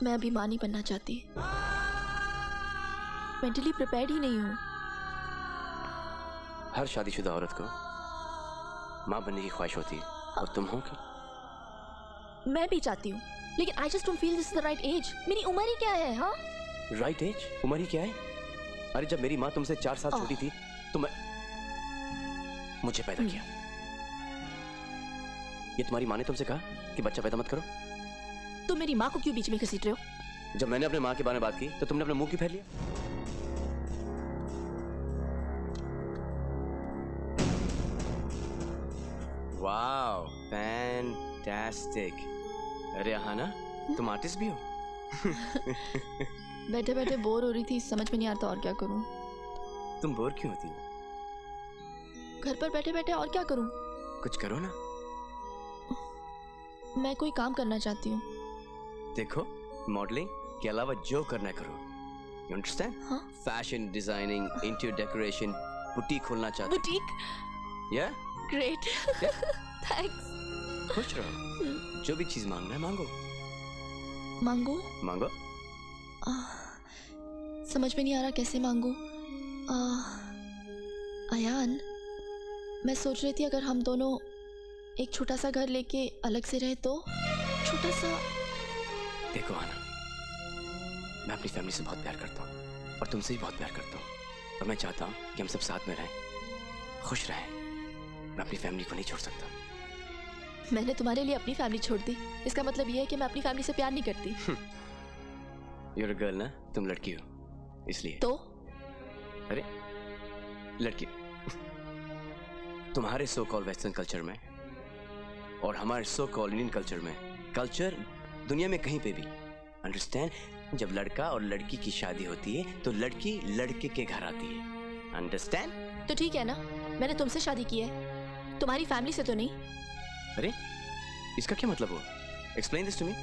मैं अभी माँ नहीं बनना चाहती, मेंटली प्रिपेयर्ड ही नहीं हूँ। हर शादीशुदा औरत को माँ बनने की ख्वाहिश होती है, और तुम हो क्या? मैं भी चाहती हूँ, लेकिन I just don't feel this is the right age. मेरी उम्र ही क्या है? हाँ, राइट एज? उम्र ही क्या है? अरे जब मेरी माँ तुमसे 4 साल छोटी थी तो मुझे पैदा किया। ये तुम्हारी माँ ने तुमसे कहा कि बच्चा पैदा मत करो? तुम मेरी माँ को क्यों बीच में घसीट रहे हो? जब मैंने अपने माँ के बारे में बात की तो तुमने अपना मुंह क्यों फेर लिया? Wow, fantastic. अरे आहाना, तुम आर्टिस्ट भी हो? बैठे बैठे बोर हो रही थी, समझ में नहीं आता और क्या करूं। तुम बोर क्यों होती हो? घर पर बैठे बैठे और क्या करूं? कुछ करो ना। मैं कोई काम करना चाहती हूँ। देखो, मॉडलिंग के अलावा जो करना है करो। You understand? हाँ? Fashion designing, interior decoration, boutique खोलना चाहती? बुटीक? या? Great, thanks. खुश रहो, जो भी चीज मांगना है मांगो। मांगो? मांगो। समझ में नहीं आ रहा कैसे मांगू। अयान, मैं सोच रही थी अगर हम दोनों एक छोटा सा घर लेके अलग से रहे तो। छोटा सा। देखो आना, मैं अपनी फैमिली से बहुत प्यार करता हूँ और तुमसे भी बहुत प्यार करता हूँ, और मैं चाहता हूँ कि हम सब साथ में रहें, खुश रहें। मैं अपनी फैमिली को नहीं छोड़ सकता। मैंने तुम्हारे लिए अपनी फैमिली छोड़ दी, इसका मतलब यह है कि मैं अपनी फैमिली से प्यार नहीं करती। You're a girl ना, तुम लड़की हो, इसलिए। तो? अरे लड़की तुम्हारे सो कॉल वेस्टर्न कल्चर में और हमारे सो कॉल इंडियन कल्चर में, कल्चर दुनिया में कहीं पे भी, अंडरस्टैंड, जब लड़का और लड़की की शादी होती है तो लड़की लड़के के घर आती है, अंडरस्टैंड? तो ठीक है ना, मैंने तुमसे शादी की है, तुम्हारी फैमिली से तो नहीं। अरे इसका क्या मतलब हुआ? Explain this to me.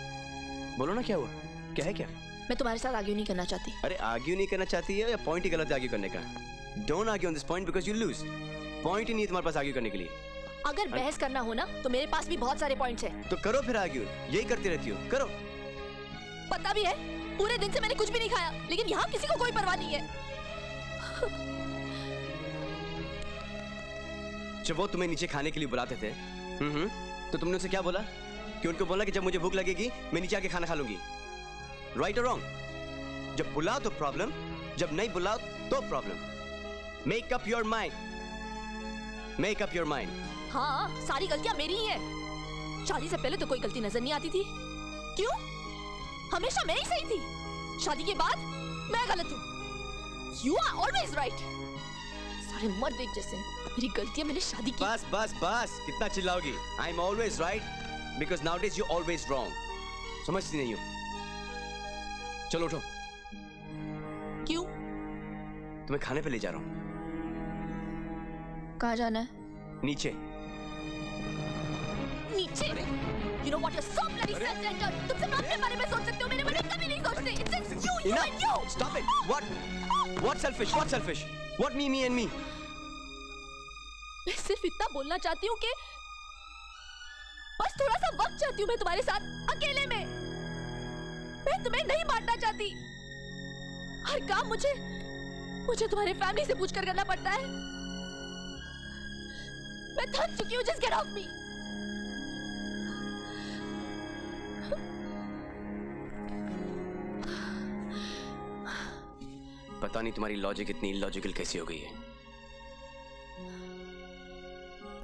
बोलो ना क्या हुआ, क्या है क्या? मैं तुम्हारे साथ आर्ग्यू नहीं करना चाहती। अरे आर्ग्यू नहीं करना चाहती है या पॉइंट ही गलत है आर्ग्यू करने का? Don't argue on this point because you lose. Point ही नहीं है तुम्हारे पास आर्ग्यू करने के लिए। अगर बहस करना हो ना तो मेरे पास भी बहुत सारे पॉइंट्स हैं। तो करो फिर आर्ग्यू, यही करती रहती हो, करो। पता भी है, पूरे दिन से मैंने कुछ भी नहीं खाया, लेकिन यहाँ किसी को कोई परवाह नहीं है। जब वो तुम्हें नीचे खाने के लिए बुलाते थे, तो तुमने उनसे क्या बोला? कि उनको बोला कि जब मुझे भूख लगेगी मैं नीचे आके खाना खा लूंगी। राइट और रॉन्ग? जब बुलाओ तो प्रॉब्लम, जब नहीं बुलाओ तो problem. Make up your mind, make up your mind. हाँ, सारी गलतियां मेरी ही हैं। शादी से पहले तो कोई गलती नजर नहीं आती थी। क्यों? हमेशा मैं ही सही थी। शादी के बाद मैं गलत हूँ। You are always right. सारे मर्द एक जैसे। मेरी गलतियां, मैंने शादी की। बस बस बस, कितना चिल्लाओगी? I'm always right because nowadays you're always wrong. समझती नहीं हो? चलो उठो। क्यों? तुम्हें खाने पे ले जा रहा हूँ। कहाँ जाना है? नीचे। नीचे? You know what? You're so bloody self-centered. तुम सिर्फ अपने बारे में सोच सकते हो, मेरे बारे में कभी नहीं सोचते. It's just you and you. Stop it. What? What selfish? What selfish? What me and me? मैं सिर्फ इतना बोलना चाहती हूँ कि बस थोड़ा सा वक्त चाहती हूँ मैं तुम्हारे साथ, अकेले में। मैं तुम्हें नहीं मारना चाहती। हर काम मुझे तुम्हारी फैमिली से पूछकर करना पड़ता है। मैं थक चुकी हूँ। Just get off me. पता नहीं तुम्हारी लॉजिक इतनी इलॉजिकल कैसी हो गई है।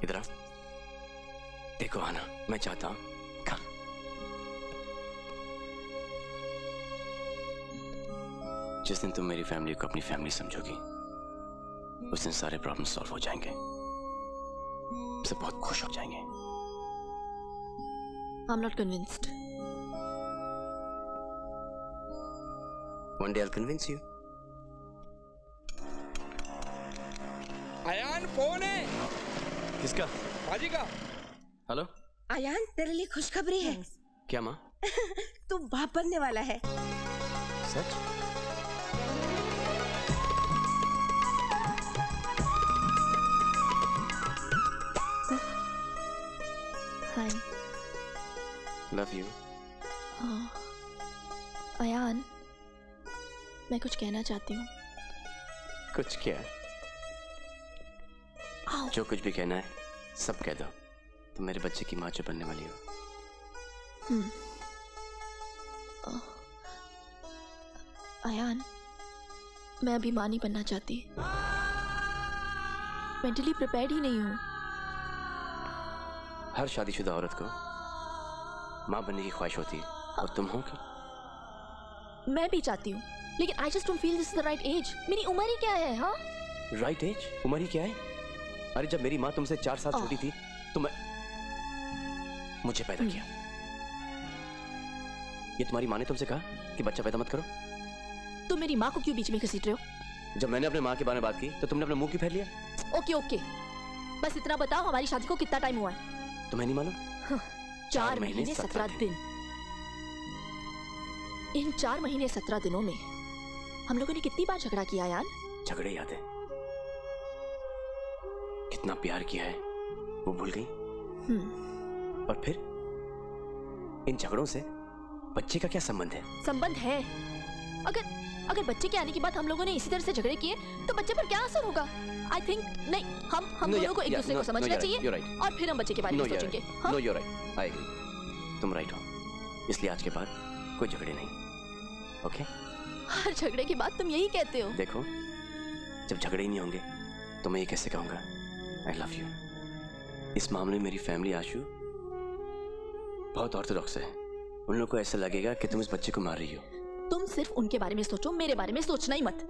इधर आओ, देखो आना, मैं चाहता हूं खा। जिस दिन तुम मेरी फैमिली को अपनी फैमिली समझोगी, उस दिन सारे प्रॉब्लम सॉल्व हो जाएंगे, सब बहुत खुश हो जाएंगे। I'm not convinced. One day I'll convince you. Ayaan, phone है। किसका? बाजी का। हेलो अयान, तेरे लिए खुशखबरी है। क्या माँ? तू बाप बनने वाला है। सच? Hi. Love you. अयान, मैं कुछ कहना चाहती हूँ। कुछ क्या? आओ। जो कुछ भी कहना है सब कह दो। तुम मेरे बच्चे की माँ जो बनने वाली हो। अयान, मैं अभी माँ नहीं बनना चाहती। मेंटली प्रिपेयर्ड ही नहीं हूँ। हर शादीशुदा औरत को माँ बनने की ख्वाहिश होती है, और तुम हो क्या? मैं भी चाहती हूँ, लेकिन I just don't feel this is the right age. मेरी उम्र ही क्या है? हाँ, राइट एज? उम्र ही क्या है? अरे जब मेरी माँ तुमसे 4 साल छोटी थी तो मुझे पैदा किया। ये तुम्हारी माँ ने तुमसे कहा कि बच्चा पैदा मत करो? तुम मेरी माँ को क्यों बीच में घसीट रहे हो? जब मैंने अपने माँ के बारे में बात की तो तुमने अपना मुंह क्यों फेर लिया? ओके, बस इतना बताओ, हमारी शादी को कितना टाइम हुआ है? तुम्हें नहीं मालूम? 4 महीने 17 दिन। इन 4 महीने 17 दिनों में हम लोगों ने कितनी बार झगड़ा किया यार? झगड़े याद है? कितना प्यार किया है वो भूल गई? और फिर इन झगड़ों से बच्चे का क्या संबंध है? संबंध है। अगर बच्चे के आने के बाद हम लोगों ने इसी तरह से झगड़े किए तो बच्चे पर क्या असर होगा? आई थिंक नहीं, हम दोनों को एक दूसरे को समझना चाहिए और फिर हम बच्चे के बारे में सोचेंगे। No you right, I agree, तुम राइट हो। इसलिए आज के बाद कोई झगड़े नहीं, ओके? हर झगड़े के बाद तुम यही कहते हो। देखो, जब झगड़े ही नहीं होंगे तो मैं ये कैसे कहूंगा आई लव यू? इस मामले में मेरी फैमिली आशु बहुत ऑर्थोडॉक्स है। उन लोगों को ऐसा लगेगा कि तुम इस बच्चे को मार रही हो। तुम सिर्फ उनके बारे में सोचो, मेरे बारे में सोचना ही मत।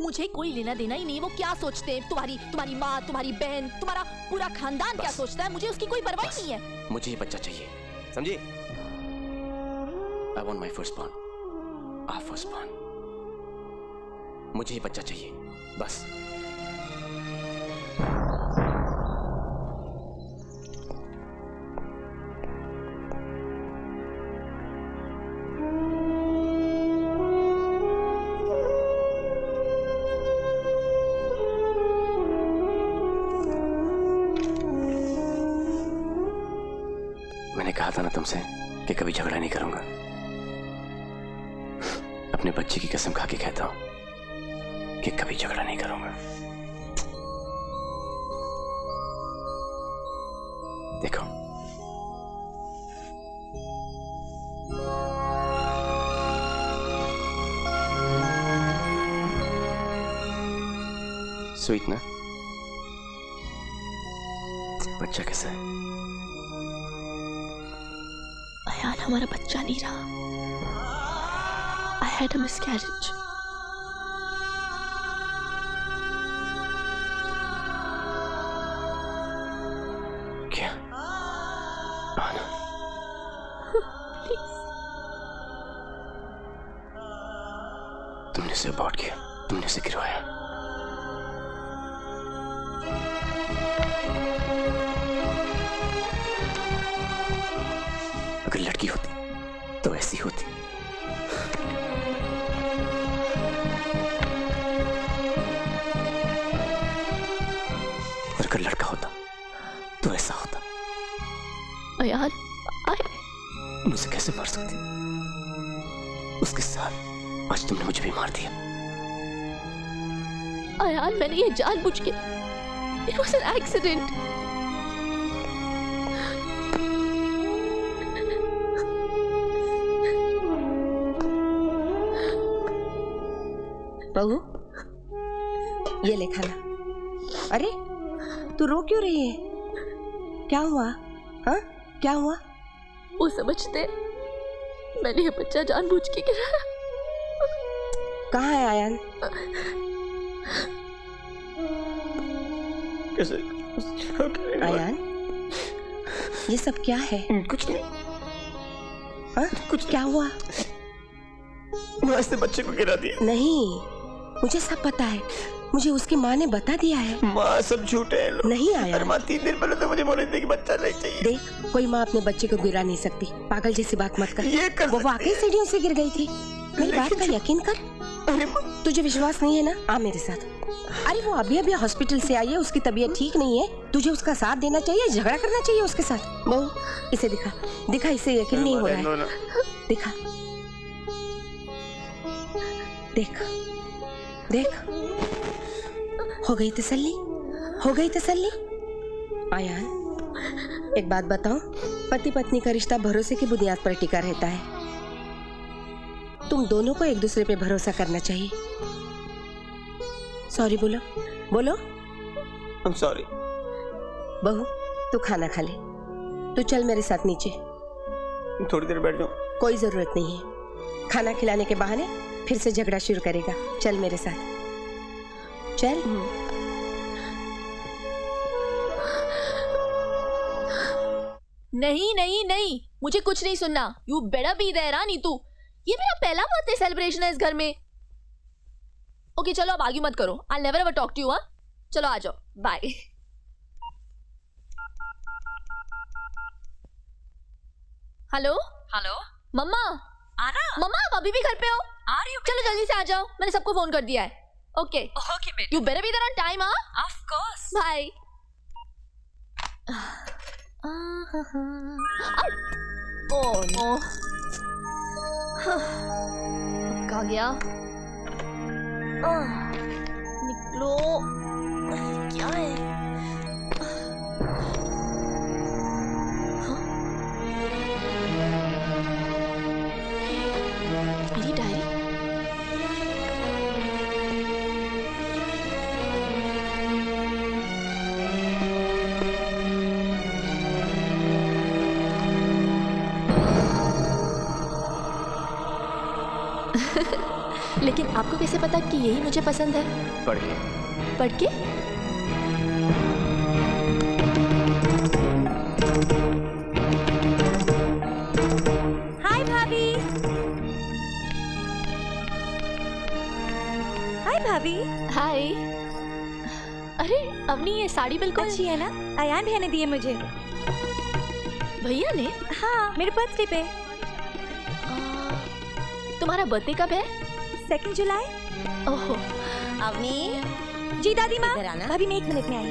मुझे कोई लेना देना ही नहीं वो क्या सोचते हैं। तुम्हारी माँ, तुम्हारी बहन, तुम्हारा पूरा खानदान क्या सोचता है, मुझे उसकी कोई परवाह नहीं है। मुझे ये बच्चा चाहिए, समझी? I want my firstborn, our firstborn. मुझे ये बच्चा चाहिए, बस। मैंने कहा था ना तुमसे कि कभी झगड़ा नहीं करूंगा। अपने बच्चे की कसम खा के कहता हूं कि कभी झगड़ा नहीं करूंगा। देखो, स्वीट ना? बच्चा कैसा है? अयान, हमारा बच्चा नहीं रहा। I had a miscarriage. क्या? आना। Please. तुमने उसे अबॉर्ट किया, तुमने उसे गिरवाया। अगर लड़की होती तो ऐसी होती। और अगर लड़का होता तो ऐसा होता। अयान, मुझे कैसे मार सकती? उसके साथ आज तुमने मुझे भी मार दिया। अयान, मैंने ये जानबूझ के, it was an accident. बहू, ये ले खाना। अरे तू रो क्यों रही है? क्या हुआ? हाँ, क्या हुआ? वो समझते मैंने ये बच्चा जानबूझ के गिराया। कहाँ है आयन? कैसे? आयन, ये सब क्या है? कुछ नहीं। हाँ? कुछ क्या हुआ? मैं ऐसे बच्चे को गिरा दिया। नहीं, मुझे सब पता है। मुझे उसकी माँ ने बता दिया है। माँ, सब झूठे हैं लोग। नहीं आया। माँ 3 दिन पहले तो मुझे बोले थे कि बच्चा नहीं चाहिए। देख, कोई माँ अपने बच्चे को गिरा नहीं सकती। पागल जैसी बात मत कर। ये कर वो वाकई सीढ़ियों से गिर गई थी। मेरी बात का यकीन कर। अरे तुझे विश्वास नहीं है ना? आ मेरे साथ। अरे वो अभी हॉस्पिटल से आई है, उसकी तबीयत ठीक नहीं है। तुझे उसका साथ देना चाहिए, झगड़ा करना चाहिए उसके साथ। बहू, इसे दिखा, इसे यकीन नहीं हो रहा है। दिखा। देख देख, हो गई तसल्ली, हो गई तसल्ली। आयान, एक बात बताओ, पति पत्नी का रिश्ता भरोसे की बुनियाद पर टिका रहता है। तुम दोनों को एक दूसरे पे भरोसा करना चाहिए। सॉरी बोलो, बोलो। I'm sorry। बहू, तू खाना खा ले। तू चल मेरे साथ नीचे। थोड़ी देर बैठ जाओ। कोई जरूरत नहीं है, खाना खिलाने के बहाने फिर से झगड़ा शुरू करेगा। चल मेरे साथ, चल। नहीं नहीं नहीं, मुझे कुछ नहीं सुनना। You better be there Neetu. ये मेरा पहला बर्थडे सेलिब्रेशन है इस घर में। ओके चलो अब आर्ग्यू मत करो। I never ever talk to you. हाँ चलो आ जाओ, बाय। हेलो हेलो मम्मा। आना। मम्मा आप अभी भी घर पे हो? आ रही हूँ। चलो जल्दी से आ जाओ, मैंने सबको फोन कर दिया है। ओके ओके बेटा। You better be there on time. हाँ of course. Bye. Oh no, कहाँ गया? निकलो, क्या है? मेरी डायरी। लेकिन आपको कैसे पता कि यही मुझे पसंद है? पढ़ के। पढ़ के? हाय भाभी। हाय भाभी। हाय। अरे अवनी, ये साड़ी बिल्कुल अच्छी है ना? अयान भैया ने दी है मुझे। भैया ने? हाँ, मेरे बर्थडे पे। तुम्हारा बर्थडे कब है? 2 जुलाई। ओहो। अवनी। जी दादी माँ। भाभी मैं 1 मिनट में आई।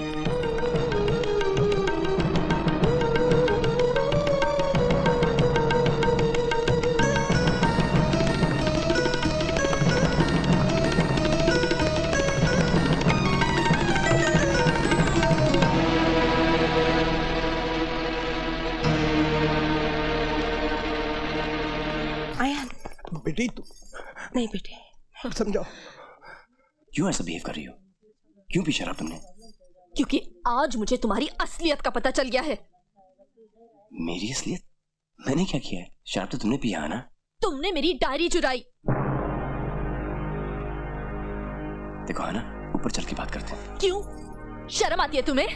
आयान, बेटी तू नहीं बेटे, समझाओ। क्यों ऐसा बिहेव कर रही हो? क्यों पी शराब तुमने? क्योंकि आज मुझे तुम्हारी असलियत का पता चल गया है। मेरी असलियत? मैंने क्या किया है? शराब तो तुमने पिया है ना? तुमने मेरी डायरी चुराई। देखो है ना, ऊपर चल के बात करते हैं। क्यों? शर्म आती है तुम्हें?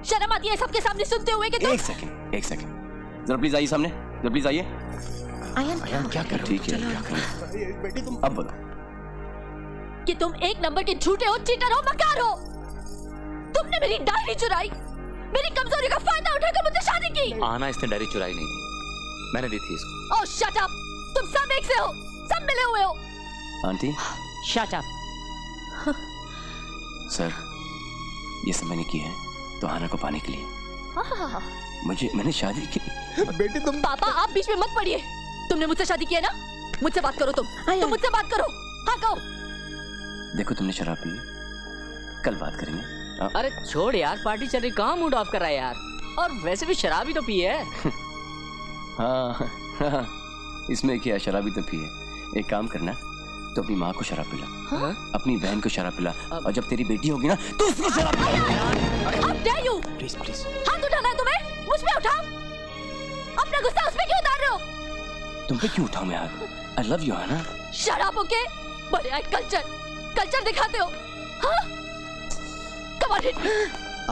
शर्म आती है सबके सामने सुनते हुए कि तुम? एक सेकंड, जरा प्लीज आइए सामने, जरा प्लीज आइए। आयान क्या कर? ठीक है, क्या कर? बेटी तुम अब बोलो कि तुम एक नंबर के झूठे हो, चीटर हो, मकार हो। तुमने मेरी डायरी चुराई, मेरी कमजोरी का फायदा उठाकर मुझसे शादी की। आना इसने डायरी चुराई नहीं थी, मैंने दी थी इसको। ओह शट अप, तुम सब एक से हो, सब मिले हुए हो। Aunty shut up. सर, ये सब मैंने किया है तो आना को पाने के लिए। मैंने शादी की। बेटी तुम। पापा आप बीच में मत पड़िए। तुमने मुझसे शादी की है ना? मुझसे बात करो। तुम मुझसे बात करो। हाँ कहो। देखो तुमने शराब पी, कल बात करेंगे। अरे छोड़ यार, पार्टी चल रही, कहाँ मूड ऑफ कर रहा है यार। और वैसे भी शराब ही तो पी है। हाँ, इसमें क्या, शराबी तो पी है। एक काम करना, तो अपनी माँ को शराब पिला। हाँ? अपनी बहन को शराब पिला, और जब तेरी बेटी होगी ना तो उसको शराब पिला। How dare you? Please please. हाथ उठाना है तुम्हें? मुझ पे उठाओ। अपना गुस्सा उस पे क्यों उतार रहे हो? तुम पे क्यों उठाऊं मैं हाथ? I love you, है ना? शराब ओके? बड़े आए कल्चर दिखाते हो। हाँ? Come on, hit me.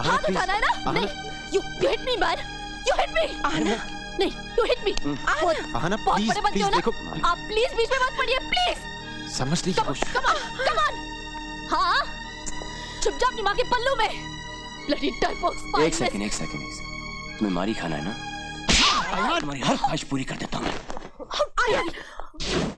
हाथ उठाना है ना? नहीं, you hit me man. You hit me. नहीं, you hit me. आना बहुत बड़े बनते हो ना? आप प्लीज बीच में मत पड़िए, प्लीज। समझ लीजिए। Come on. हाँ? छुप जा अपनी माँ के पल्लू में। Bloody diaper. एक सेकंड। तुम्हें मारी खाना है ना? तुम्हारी हर ख्वाहिश पूरी कर देता हूँ मैं। आयन।